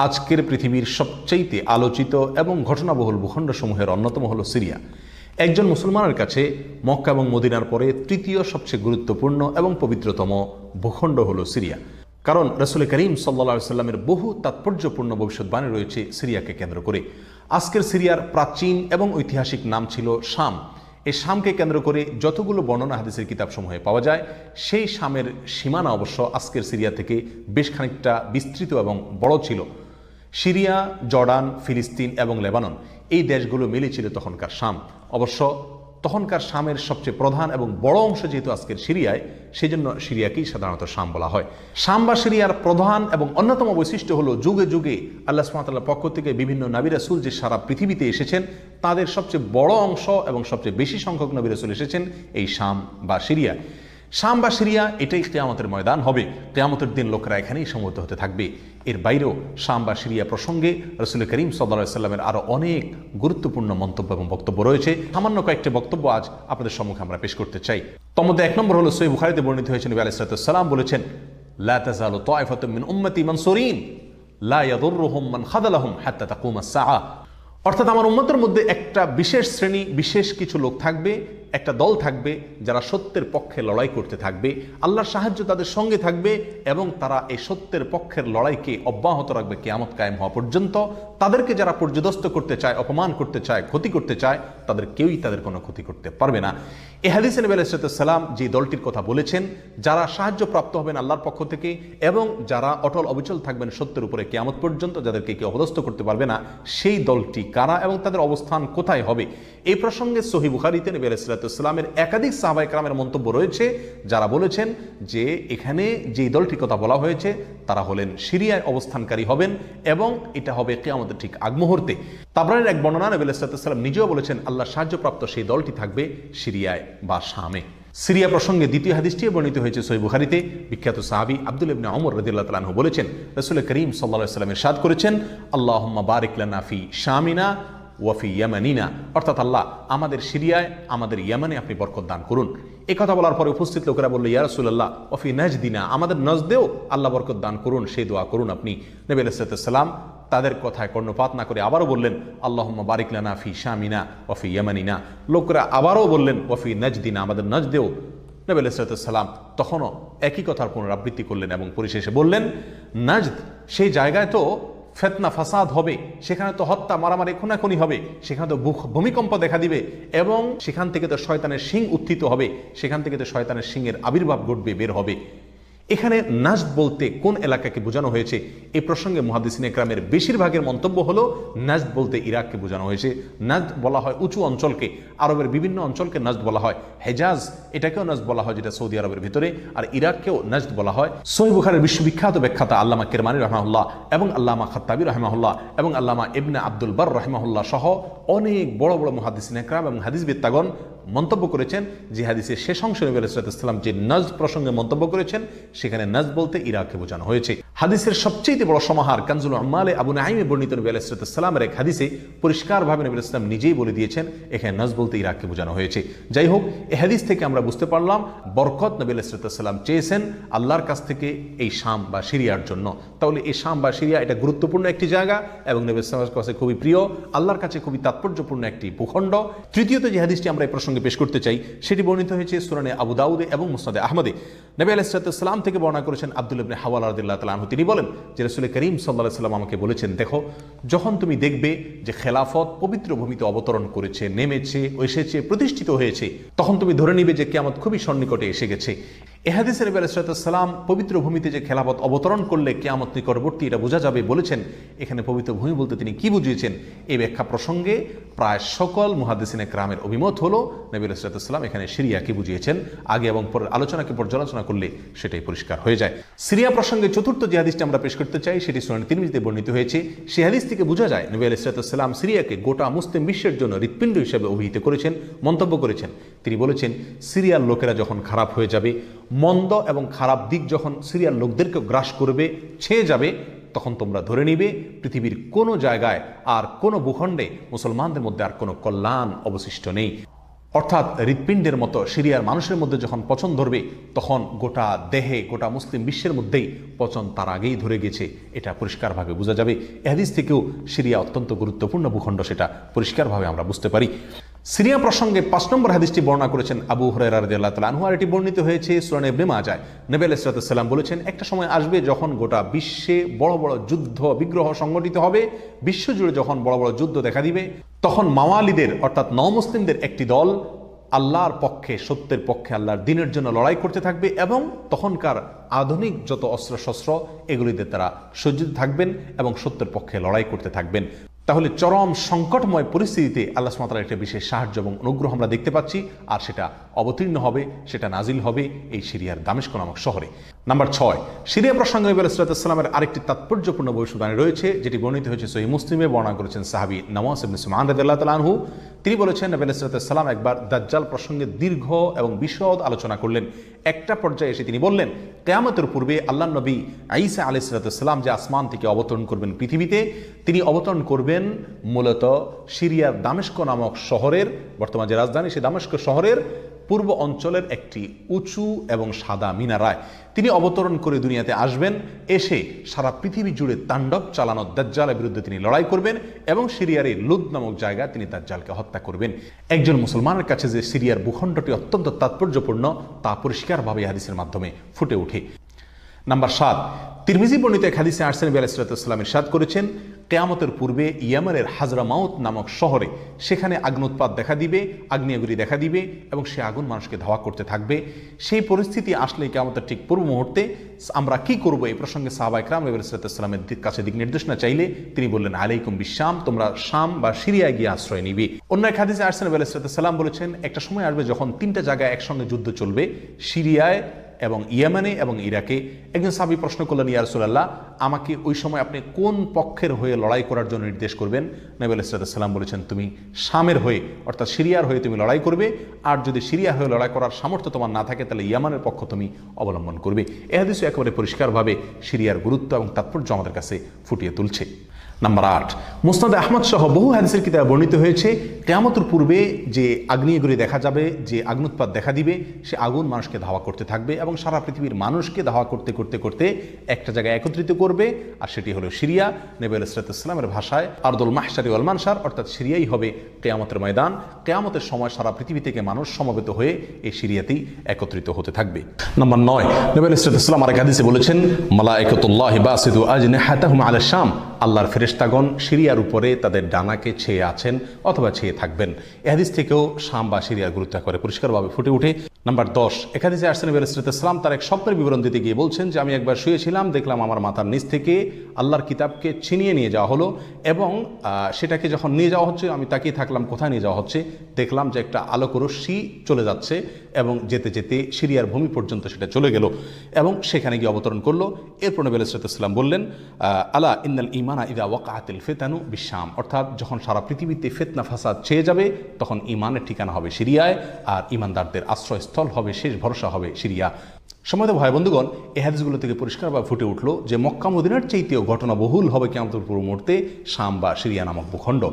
আজকের পৃথিবীর সবচাইতে আলোচিত এবং ঘটনাবহুল ভূখণ্ডসমূহের অন্যতম হলো সিরিয়া। একজন মুসলমানের কাছে মক্কা এবং মদিনার পরে তৃতীয় সবচেয়ে গুরুত্বপূর্ণ এবং পবিত্রতম ভূখণ্ড হলো সিরিয়া। কারণ রাসূল করিম সাল্লাল্লাহু আলাইহি সাল্লামের বহু তাৎপর্যপূর্ণ ভবিষ্যৎবাণী রয়েছে সিরিয়াকে কেন্দ্র করে। আজকের সিরিয়ার প্রাচীন এবং ঐতিহাসিক নাম ছিল শাম। এই শামকে কেন্দ্র করে যতগুলো বর্ণনা হাদিসের কিতাবসমূহে পাওয়া যায়, সেই শামের সীমানা অবশ্য আজকের সিরিয়া থেকে বেশ খানিকটা বিস্তৃত এবং বড় ছিল। সিরিয়া, জর্ডান, ফিলিস্তিন এবং লেবানন এই দেশগুলো মিলে ছিল তখনকার শাম। অবশ্য তখনকার শামের সবচেয়ে প্রধান এবং বড় অংশ যেহেতু আজকের সিরিয়ায়, সেই জন্য সিরিয়াকেই সাধারণত শাম বলা হয়। শাম বা সিরিয়ার প্রধান এবং অন্যতম বৈশিষ্ট্য হলো যুগে যুগে আল্লাহ সুবহানাহু ওয়া তাআলার পক্ষ থেকে বিভিন্ন নবী রাসূল যে সারা পৃথিবীতে এসেছেন, তাদের সবচেয়ে বড় অংশ এবং সবচেয়ে বেশি সংখ্যক নবী রাসূল এসেছেন এই শাম বা সিরিয়া। শাম বা সিরিয়া এটাই কিয়ামতের ময়দান হবে। কিয়ামতের দিন লোকেরা এখানেই সমবেত হতে থাকবে। এর বাইরেও শাম বা সিরিয়া প্রসঙ্গে রাসূল করিম সাল্লাল্লাহু আলাইহি সাল্লামের আরও অনেক গুরুত্বপূর্ণ মন্তব্য এবং বক্তব্য রয়েছে। সামান্য কয়েকটি বক্তব্য আজ আপনাদের সম্মুখে আমরা পেশ করতে চাই। তার মধ্যে এক নম্বর হলো সহিহ বুখারীতে বর্ণিত হয়েছে, নবী আলাইহিস সালাম বলেছেন, লা তাযালু তায়ফাতুম মিন উম্মতি মানসুরিন লা ইয়াদুররুহুম মান খাযালাহুম হাত্তা তাকুমাস সাআ। অর্থাৎ আমার উম্মতের মধ্যে একটা বিশেষ শ্রেণী, বিশেষ কিছু লোক থাকবে, একটা দল থাকবে যারা সত্যের পক্ষে লড়াই করতে থাকবে, আল্লাহর সাহায্য তাদের সঙ্গে থাকবে এবং তারা এই সত্যের পক্ষের লড়াইকে অব্যাহত রাখবে কিয়ামত কায়েম হওয়া পর্যন্ত। তাদেরকে যারা পর্যদস্ত করতে চায়, অপমান করতে চায়, ক্ষতি করতে চায়, তাদের কেউই তাদের কোনো ক্ষতি করতে পারবে না। এই হাদিসে নবী আলাইহিস সালাম যে দলটির কথা বলেছেন, যারা সাহায্য প্রাপ্ত হবেন আল্লাহর পক্ষ থেকে এবং যারা অটল অবিচল থাকবেন সত্যের উপরে কিয়ামত পর্যন্ত, যাদেরকে কেউ অপদস্থ করতে পারবে না, সেই দলটি কারা এবং তাদের অবস্থান কোথায় হবে, এই প্রসঙ্গে সহিহ বুখারীতে নবী আলাইহিস সালামের একাধিক সাহাবায়ে কেরামের মন্তব্য রয়েছে, যারা বলেছেন যে এখানে যে দলটির কথা বলা হয়েছে তারা হলেন সিরিয়ায় অবস্থানকারী হবেন এবং এটা হবে কিয়ামতের ঠিক আগ মুহূর্তে। তাবরানীর এক বর্ণনা নবী আলাইহিস সালাম নিজেও বলেছেন আল্লাহর সাহায্যপ্রাপ্ত সেই দলটি থাকবে সিরিয়ায় বা শামে। সিরিয়া প্রসঙ্গে দ্বিতীয় হাদিসটি বর্ণিত হয়েছে সহিহ বুখারীতে। বিখ্যাত সাহাবী আব্দুল্লাহ ইবনে ওমর রাদিয়াল্লাহু তাআলা আনহু বলেছেন, রাসূল করিম সাল্লাল্লাহু আলাইহি ওয়াসাল্লাম ইরশাদ করেছেন, আল্লাহুম্মা বারিক লানা ফি শামিনা ওয়াফি ইয়ামানিনা, অর্থাৎ আল্লাহ আমাদের সিরিয়ায়, আমাদের ইয়ামানে আপনি বরকত দান করুন। এই কথা বলার পরে উপস্থিত লোকেরা বলল, ইয়া রাসূলুল্লাহ ওয়াফি নাজদিনা, আমাদের নজদেও আল্লাহ বরকত দান করুন, সেই দোয়া করুন আপনি। নবী আলাইহিস সালাম তাদের কথায় কর্ণপাত না করে আবারও বললেন, আল্লাহুম্মা বারিক লানা ফি শামিনা ওয়াফি ইয়ামানিনা। লোকেরা আবারও বললেন, ওয়াফি নাজদিনা, আমাদের নজদেও। নবী আলাইহিস সালাম তখনও একই কথার পুনরাবৃত্তি করলেন এবং পরিশেষে বললেন, নাজদ সেই জায়গায় তো ফিতনা ফাসাদ হবে, সেখানে তো হত্যা মারামারি খুনাখুনি হবে, সেখানে তো ভূমিকম্প দেখা দিবে এবং সেখান থেকে তো শয়তানের শিং উত্থিত হবে, সেখান থেকে তো শয়তানের শিংয়ের আবির্ভাব ঘটবে, বের হবে। এখানে নাজদ বলতে কোন এলাকাকে বোঝানো হয়েছে, এই প্রসঙ্গে মুহাদ্দিসিন ইকরামের বেশিরভাগের মন্তব্য হলো নাজদ বলতে ইরাককে বোঝানো হয়েছে। নাজদ বলা হয় উঁচু অঞ্চলকে, আরবের বিভিন্ন অঞ্চলকে নাজদ বলা হয়। হেজাজ এটাকেও নাজদ বলা হয়, যেটা সৌদি আরবের ভিতরে, আর ইরাককেও নাজদ বলা হয়। সহিহ বুখারীর বিশ্ববিখ্যাত ব্যাখ্যাতা আল্লামা কিরমানী রাহিমাহুল্লাহ এবং আল্লামা খাত্তাবী রাহিমাহুল্লাহ এবং আল্লামা ইবনে আব্দুল বার রাহিমাহুল্লাহ সহ অনেক বড় বড় মুহাদ্দিসিন ইকরাম এবং হাদিসবিদগণ মন্তব্য করেছেন যে হাদিসের শেষ অংশে নবী আলাইহিস সালাম যে নাজদ প্রসঙ্গে মন্তব্য করেছেন, সেখানে নাজদ বলতে ইরাককে বোঝানো হয়েছে। হাদিসের সবচেয়ে বড় সমাহার কানজুল উম্মালে আবু নাঈমে বর্ণিত নবী আলাইহিস সালামের এক হাদিসে পরিষ্কারভাবে নবী আলাইহিস সালাম নিজেই বলে দিয়েছেন এখানে নাজদ বলতে ইরাককে বোঝানো হয়েছে। যাই হোক, এই হাদিস থেকে আমরা বুঝতে পারলাম বরকত নবী আলাইহিস সালাম চেয়েছেন আল্লাহর কাছ থেকে এই শাম বা সিরিয়ার জন্য। তাহলে এই শাম বা সিরিয়া এটা গুরুত্বপূর্ণ একটি জায়গা এবং নবী আলাইহিস সালামের কাছে খুবই প্রিয়, আল্লাহর কাছে খুবই তাৎপর্যপূর্ণ একটি ভূখণ্ড। তৃতীয়ত যে হাদিসটি আমরা এই প্রসঙ্গে পেশ করতে চাই, সেটি বর্ণিত হয়েছে সুনানে আবু দাউদে এবং মুসনাদে আহমদে। নবী আলাইহিস সালাম থেকে বর্ণনা করেছেন আব্দুল্লাহ ইবনে হাওয়ালা রাদিয়াল্লাহু তাআলা আনহু, তিনি বলেন যে রাসূল করিম সাল্লাল্লাহু আলাইহি ওয়াসাল্লাম আমাকে বলেছেন, দেখো যখন তুমি দেখবে যে খেলাফত পবিত্র ভূমিতে অবতরণ করেছে, নেমেছে, এসেছে, প্রতিষ্ঠিত হয়েছে, তখন তুমি ধরে নিবে যে কিয়ামত খুবই সন্নিকটে এসে গেছে। এ হাদিসে নবী আলাইহিস সালাম পবিত্র ভূমিতে যে খেলাফত অবতরণ করলে কিয়ামত নিকটবর্তী এটা বোঝা যাবে বলেছেন। এখানে পবিত্র ভূমি বলতে তিনি কি বুঝিয়েছেন, এই ব্যাখ্যা প্রসঙ্গে প্রায় সকল মুহাদ্দিসিন ইকরামের অভিমত হলো নবী আলাইহিস সালাম এখানে সিরিয়াকে বুঝিয়েছেন। আগে এবং পরের আলোচনাকে পর্যালোচনা করলে সেটাই পরিষ্কার হয়ে যায়। সিরিয়া প্রসঙ্গে চতুর্থ যে হাদিসটি আমরা পেশ করতে চাই, সেটি সুনান তিরমিজিতে বর্ণিত হয়েছে। সেই হাদিস থেকে বোঝা যায় নবী আলাইহিস সালাম সিরিয়াকে গোটা মুসলিম বিশ্বের জন্য হৃৎপিণ্ড হিসেবে অভিহিত করেছেন, মন্তব্য করেছেন। তিনি বলেছেন, সিরিয়ার লোকেরা যখন খারাপ হয়ে যাবে, মন্দ এবং খারাপ দিক যখন সিরিয়ার লোকদেরকে গ্রাস করবে, ছেয়ে যাবে, তখন তোমরা ধরে নিবে পৃথিবীর কোনো জায়গায় আর কোনো ভূখণ্ডে মুসলমানদের মধ্যে আর কোনো কল্যাণ অবশিষ্ট নেই। অর্থাৎ হৃৎপিণ্ডের মতো সিরিয়ার মানুষের মধ্যে যখন পচন ধরবে তখন গোটা দেহে, গোটা মুসলিম বিশ্বের মধ্যেই পচন তার আগেই ধরে গেছে, এটা পরিষ্কারভাবে বোঝা যাবে। এ হাদিস থেকেও সিরিয়া অত্যন্ত গুরুত্বপূর্ণ ভূখণ্ড, সেটা পরিষ্কারভাবে আমরা বুঝতে পারি। সিরিয়া প্রসঙ্গে 5 নম্বর হাদিসটি বর্ণনা করেছেন আবু হুরায়রা রাদিয়াল্লাহু তাআলা আনহু, আর এটি বর্ণিত হয়েছে সুনান ইবনে মাজাহ। নবী আলাইহিস সালাতু ওয়াস সালাম বলেছেন, একটা সময় আসবে যখন গোটা বিশ্বে বড় বড় যুদ্ধ বিগ্রহ সংগঠিত হবে, বিশ্বজুড়ে যখন বড় বড় যুদ্ধ দেখা দিবে, তখন মাওয়ালিদের অর্থাৎ নওমুসলিমদের একটি দল আল্লাহর পক্ষে, সত্যের পক্ষে, আল্লাহর দ্বীনের জন্য লড়াই করতে থাকবে এবং তখনকার আধুনিক যত অস্ত্রশস্ত্র এগুলিতে তারা সজ্জিত থাকবেন এবং সত্যের পক্ষে লড়াই করতে থাকবেন। তাহলে চরম সংকটময় পরিস্থিতিতে আল্লাহ সুবহানাহু ওয়া তাআলার একটা বিশেষ সাহায্য এবং অনুগ্রহ আমরা দেখতে পাচ্ছি, আর সেটা অবতীর্ণ হবে, সেটা নাজিল হবে এই সিরিয়ার দামেস্ক নামক শহরে। নাম্বার 6, সিরিয়া প্রসঙ্গে নবী আলাইহিস সালামের আরেকটি তাৎপর্যপূর্ণ ভবিষ্যদ্বাণী রয়েছে, যেটি বর্ণিত হয়েছে সহিহ মুসলিমে। বর্ণনা করেছেন সাহাবী নওয়াস ইবনে সুমআন রাদিয়াল্লাহু তাআলা আনহু। তিনি বলেছেন, নবী আলাইহিস সালাম একবার দাজ্জাল প্রসঙ্গে দীর্ঘ এবং বিশদ আলোচনা করলেন। একটা পর্যায়ে এসে তিনি বললেন, কিয়ামতের পূর্বে আল্লাহর নবী ঈসা আলাইহিস সালাম যে আসমান থেকে অবতরণ করবেন পৃথিবীতে, তিনি অবতরণ করবেন মূলত সিরিয়ার দামেস্ক নামক শহরের, বর্তমান যে রাজধানী সেই দামেস্ক শহরের পূর্ব অঞ্চলের একটি উঁচু এবং সাদা মিনারায় তিনি অবতরণ করে দুনিয়াতে আসবেন। এসে সারা পৃথিবী জুড়ে তাণ্ডব চালানো দাজ্জালের বিরুদ্ধে তিনি লড়াই করবেন এবং সিরিয়ার এই লুদ নামক জায়গায় তিনি দাজ্জালকে হত্যা করবেন। একজন মুসলমানের কাছে যে সিরিয়ার ভূখণ্ডটি অত্যন্ত তাৎপর্যপূর্ণ তা পরিষ্কারভাবে হাদিসের মাধ্যমে ফুটে ওঠে। নাম্বার 7, তিরমিজি বর্ণিত এক হাদিসে আসছে নবী আলাইহিস সালাম ইরশাদ করেছেন, কিয়ামতের পূর্বে ইয়েমেনের হাজরামাউত নামক শহরে সেখানে আগ্নোৎপাত দেখা দিবে, আগ্নেয়গিরি দেখা দিবে এবং সে আগুন মানুষকে ধাওয়া করতে থাকবে। সেই পরিস্থিতি আসলে কিয়ামতের ঠিক পূর্ব মুহূর্তে আমরা কি করব, এই প্রসঙ্গে সাহাবা ইকরাম নবী আলাইহিস সালামের কাছে দিক নির্দেশনা চাইলে তিনি বললেন, আলাইকুম বিশাম, তোমরা শাম বা সিরিয়ায় গিয়ে আশ্রয় নিবে। অন্য এক হাদিসে আসছে নবী আলাইহিস সালাম বলেছেন, একটা সময় আসবে যখন 3টা জায়গায় একসঙ্গে যুদ্ধ চলবে, সিরিয়ায় এবং ইয়েমেনে এবং ইরাকে। একজন সাহাবী প্রশ্ন করলেন, ইয়া রাসূলুল্লাহ, আমাকে ওই সময় আপনি কোন পক্ষের হয়ে লড়াই করার জন্য নির্দেশ করবেন? নবী আলাইহিস সালাম বলেছেন, তুমি শামের হয়ে অর্থাৎ সিরিয়ার হয়ে তুমি লড়াই করবে, আর যদি সিরিয়া হয়ে লড়াই করার সামর্থ্য তোমার না থাকে তাহলে ইয়েমেনের পক্ষ তুমি অবলম্বন করবে। এই হাদিসও একেবারে পরিষ্কারভাবে সিরিয়ার গুরুত্ব এবং তাৎপর্য আমাদের কাছে ফুটিয়ে তুলছে। নাম্বার 8, মুসনাদ আহমদ সহ বহু হাদিসের কিতাবে বর্ণিত হয়েছে, কিয়ামতের পূর্বে যে আগ্নেয়গিরি দেখা যাবে, যে আগ্নোৎপাত দেখা দিবে, সে আগুন মানুষকে ধাওয়া করতে থাকবে এবং সারা পৃথিবীর মানুষকে ধাওয়া করতে করতে করতে একটা জায়গায় একত্রিত করবে, আর সেটি হলো সিরিয়া। নবী আলাইহিস সালামের ভাষায় আরদুল মাহশারি ওয়াল মানশার, অর্থাৎ সিরিয়াই হবে কিয়ামতের ময়দান। কিয়ামতের সময় সারা পৃথিবী থেকে মানুষ সমবেত হয়ে এই সিরিয়াতেই একত্রিত হতে থাকবে। নাম্বার 9, নবী আলাইহিস সালাম আরেক হাদিসে বলেছেন, মালায়েকাতুল্লাহি বাসিতু আজনিহাতাহুম আলা শাম, আল্লাহর ফেরেশতাগণ সিরিয়ার উপরে তাদের ডানাকে ছেয়ে আছেন অথবা ছেয়ে থাকবেন। এই হাদিস থেকেও শাম বা সিরিয়ার গুরুত্ব করে পরিষ্কারভাবে ফুটে ওঠে। নাম্বার 10, এক হাদিসে আসছে নবী আলাইহিস সালাম তার এক স্বপ্নের বিবরণ দিতে গিয়ে বলছেন যে, আমি একবার শুয়েছিলাম, দেখলাম আমার মাথার নিচ থেকে আল্লাহর কিতাবকে ছিনিয়ে নিয়ে যাওয়া হলো এবং সেটাকে যখন নিয়ে যাওয়া হচ্ছে আমি তাকিয়ে থাকলাম কোথায় নিয়ে যাওয়া হচ্ছে। দেখলাম যে একটা আলোক রশ্মি চলে যাচ্ছে এবং যেতে যেতে সিরিয়ার ভূমি পর্যন্ত সেটা চলে গেল এবং সেখানে গিয়ে অবতরণ করলো। এরপর নবী আলাইহিস সালাম বললেন, আলা ইন্নাল ঈমানা ইযা ওয়াকাআতিল ফিতানু বিশাম, অর্থাৎ যখন সারা পৃথিবীতে ফিতনা ফাসাদ ছেয়ে যাবে তখন ঈমানের ঠিকানা হবে সিরিয়ায়, আর ঈমানদারদের আশ্রয়স্থল হবে, শেষ ভরসা হবে সিরিয়া। সম্মানিত ভাই বন্ধুগণ, এই হাদিসগুলো থেকে পরিষ্কারভাবে ফুটে উঠলো যে মক্কা মদিনার চাইতেও ঘটনাবহুল হবে কিয়ামতের পূর্ব মুহূর্তে শাম বা সিরিয়া নামক ভূখণ্ড।